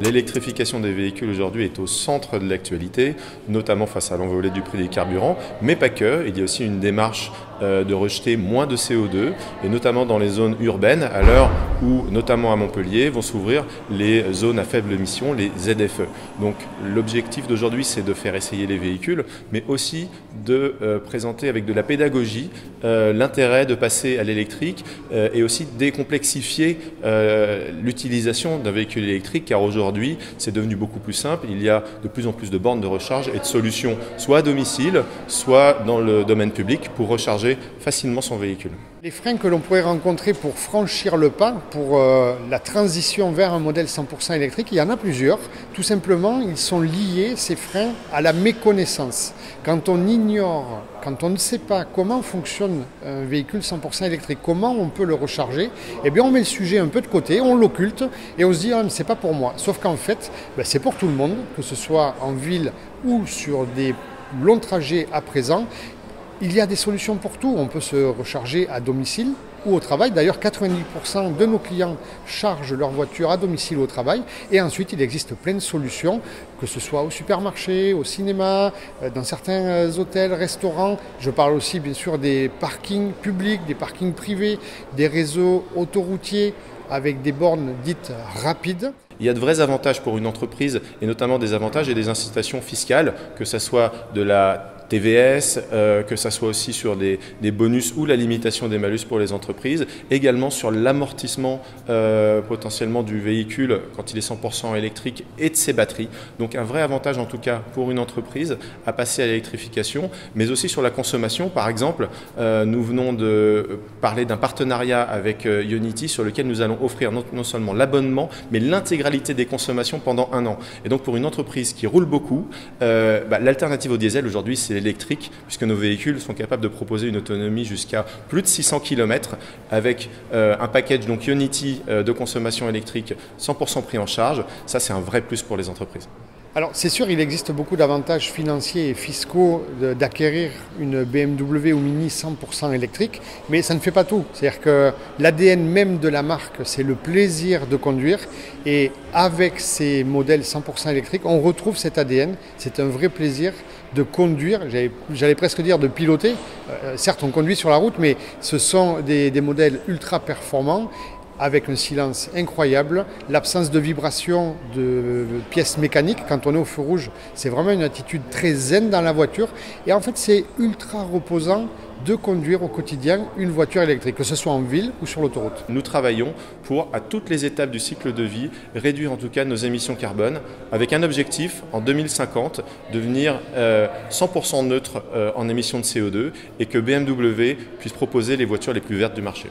L'électrification des véhicules aujourd'hui est au centre de l'actualité, notamment face à l'envolée du prix des carburants, mais pas que. Il y a aussi une démarche de rejeter moins de CO2, et notamment dans les zones urbaines, à l'heure où, notamment à Montpellier, vont s'ouvrir les zones à faible émission, les ZFE. Donc l'objectif d'aujourd'hui, c'est de faire essayer les véhicules, mais aussi de présenter avec de la pédagogie l'intérêt de passer à l'électrique et aussi décomplexifier l'utilisation d'un véhicule électrique, car aujourd'hui, c'est devenu beaucoup plus simple. Il y a de plus en plus de bornes de recharge et de solutions, soit à domicile, soit dans le domaine public, pour recharger facilement son véhicule. Les freins que l'on pourrait rencontrer pour franchir le pas, pour la transition vers un modèle 100% électrique, il y en a plusieurs. Tout simplement, ils sont liés, ces freins, à la méconnaissance. Quand on ignore, quand on ne sait pas comment fonctionne un véhicule 100% électrique, comment on peut le recharger, eh bien on met le sujet un peu de côté, on l'occulte et on se dit « ah, mais c'est pas pour moi ». Sauf qu'en fait, c'est pour tout le monde, que ce soit en ville ou sur des longs trajets à présent. Il y a des solutions pour tout. On peut se recharger à domicile ou au travail. D'ailleurs, 90% de nos clients chargent leur voiture à domicile ou au travail. Et ensuite, il existe plein de solutions, que ce soit au supermarché, au cinéma, dans certains hôtels, restaurants. Je parle aussi, bien sûr, des parkings publics, des parkings privés, des réseaux autoroutiers avec des bornes dites rapides. Il y a de vrais avantages pour une entreprise, et notamment des avantages et des incitations fiscales, que ce soit de la TVS, que ça soit aussi sur des bonus ou la limitation des malus pour les entreprises, également sur l'amortissement potentiellement du véhicule quand il est 100% électrique et de ses batteries. Donc un vrai avantage en tout cas pour une entreprise à passer à l'électrification, mais aussi sur la consommation. Par exemple, nous venons de parler d'un partenariat avec Ionity sur lequel nous allons offrir non seulement l'abonnement, mais l'intégralité des consommations pendant 1 an. Et donc pour une entreprise qui roule beaucoup, l'alternative au diesel aujourd'hui c'est l'électrique, puisque nos véhicules sont capables de proposer une autonomie jusqu'à plus de 600 km avec un package donc Ionity de consommation électrique 100% pris en charge. Ça, c'est un vrai plus pour les entreprises. Alors c'est sûr, il existe beaucoup d'avantages financiers et fiscaux d'acquérir une BMW ou Mini 100% électrique, mais ça ne fait pas tout. C'est-à-dire que l'ADN même de la marque, c'est le plaisir de conduire, et avec ces modèles 100% électriques, on retrouve cet ADN. C'est un vrai plaisir de conduire, j'allais presque dire de piloter. Certes, on conduit sur la route, mais ce sont des modèles ultra performants, avec un silence incroyable, l'absence de vibration de pièces mécaniques. Quand on est au feu rouge, c'est vraiment une attitude très zen dans la voiture. Et en fait, c'est ultra reposant de conduire au quotidien une voiture électrique, que ce soit en ville ou sur l'autoroute. Nous travaillons pour, à toutes les étapes du cycle de vie, réduire en tout cas nos émissions carbone, avec un objectif, en 2050, devenir 100% neutre en émissions de CO2, et que BMW puisse proposer les voitures les plus vertes du marché.